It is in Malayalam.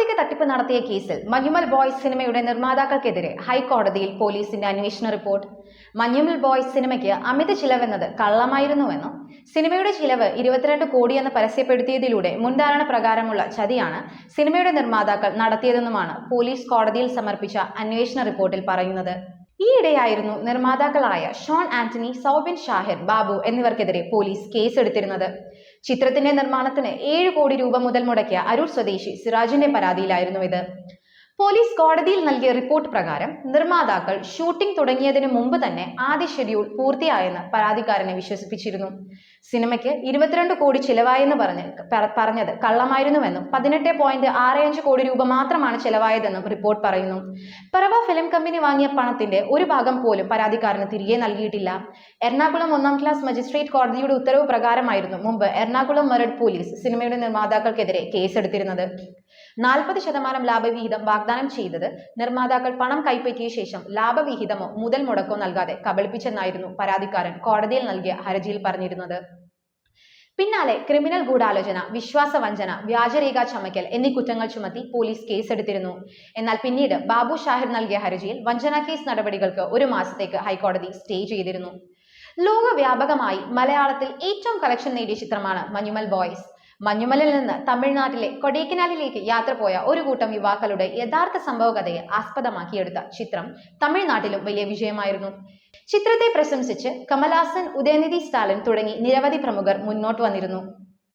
സാമ്പത്തിക തട്ടിപ്പ് നടത്തിയ കേസിൽ മഞ്ഞുമൽ ബോയ്സ് സിനിമയുടെ നിർമ്മാതാക്കൾക്കെതിരെ ഹൈക്കോടതിയിൽ പോലീസിന്റെ അന്വേഷണ റിപ്പോർട്ട്. മഞ്ഞുമൽ ബോയ്സ് സിനിമയ്ക്ക് അമിത ചിലവെന്നത് കള്ളമായിരുന്നുവെന്നും സിനിമയുടെ ചിലവ് 22 കോടിയെന്ന് പരസ്യപ്പെടുത്തിയതിലൂടെ മുൻധാരണ പ്രകാരമുള്ള ചതിയാണ് സിനിമയുടെ നിർമ്മാതാക്കൾ നടത്തിയതെന്നുമാണ് പോലീസ് കോടതിയിൽ സമർപ്പിച്ച അന്വേഷണ റിപ്പോർട്ടിൽ പറയുന്നത്. ഈയിടെയായിരുന്നു നിർമ്മാതാക്കളായ ഷോൺ ആന്റണി, സൗബിൻ ഷാഹിർ, ബാബു എന്നിവർക്കെതിരെ പോലീസ് കേസെടുത്തിരുന്നത്. ചിത്രത്തിന്റെ നിർമ്മാണത്തിന് 7 കോടി രൂപ മുതൽ മുടക്കിയ അരൂർ സ്വദേശി സിറാജിന്റെ പരാതിയിലായിരുന്നു ഇത്. പോലീസ് കോടതിയിൽ നൽകിയ റിപ്പോർട്ട് പ്രകാരം നിർമ്മാതാക്കൾ ഷൂട്ടിംഗ് തുടങ്ങിയതിനു മുമ്പ് തന്നെ ആദ്യ ഷെഡ്യൂൾ പൂർത്തിയായെന്ന് പരാതിക്കാരനെ വിശ്വസിപ്പിച്ചിരുന്നു. സിനിമയ്ക്ക് 22 കോടി ചിലവായെന്ന് പറഞ്ഞത് കള്ളമായിരുന്നുവെന്നും 18.65 കോടി രൂപ മാത്രമാണ് ചെലവായതെന്നും റിപ്പോർട്ട് പറയുന്നു. പറവ ഫിലിം കമ്പനി വാങ്ങിയ പണത്തിന്റെ ഒരു ഭാഗം പോലും പരാതിക്കാരന് തിരികെ നൽകിയിട്ടില്ല. എറണാകുളം 1-ാം ക്ലാസ് മജിസ്ട്രേറ്റ് കോടതിയുടെ ഉത്തരവ് പ്രകാരമായിരുന്നു മുമ്പ് എറണാകുളം മരട് പോലീസ് സിനിമയുടെ നിർമ്മാതാക്കൾക്കെതിരെ കേസെടുത്തിരുന്നത്. 40% ലാഭവിഹിതം വാഗ്ദാനം ചെയ്തത് നിർമ്മാതാക്കൾ പണം കൈപ്പറ്റിയ ശേഷം ലാഭവിഹിതമോ മുതൽ മുടക്കോ നൽകാതെ കബളിപ്പിച്ചെന്നായിരുന്നു പരാതിക്കാരൻ കോടതിയിൽ നൽകിയ ഹർജിയിൽ പറഞ്ഞിരുന്നത്. പിന്നാലെ ക്രിമിനൽ ഗൂഢാലോചന, വിശ്വാസവഞ്ചന, വ്യാജരേഖ ചമയ്ക്കൽ എന്നീ കുറ്റങ്ങൾ ചുമത്തി പോലീസ് കേസെടുത്തിരുന്നു. എന്നാൽ പിന്നീട് ബാബു ഷാഹിർ നൽകിയ ഹർജിയിൽ വഞ്ചന കേസ് നടപടികൾക്ക് 1 മാസത്തേക്ക് ഹൈക്കോടതി സ്റ്റേ ചെയ്തിരുന്നു. ലോകവ്യാപകമായി മലയാളത്തിൽ ഏറ്റവും കളക്ഷൻ നേടിയ ചിത്രമാണ് മഞ്ഞുമൽ ബോയ്സ്. മഞ്ഞുമലിൽ നിന്ന് തമിഴ്നാട്ടിലെ കൊടൈക്കനാലിലേക്ക് യാത്ര പോയ ഒരു കൂട്ടം യുവാക്കളുടെ യഥാർത്ഥ സംഭവകഥയെ ആസ്പദമാക്കിയെടുത്ത ചിത്രം തമിഴ്നാട്ടിലും വലിയ വിജയമായിരുന്നു. ചിത്രത്തെ പ്രശംസിച്ച് കമൽഹാസൻ, ഉദയനിധി സ്റ്റാലിൻ തുടങ്ങി നിരവധി പ്രമുഖർ മുന്നോട്ട് വന്നിരുന്നു.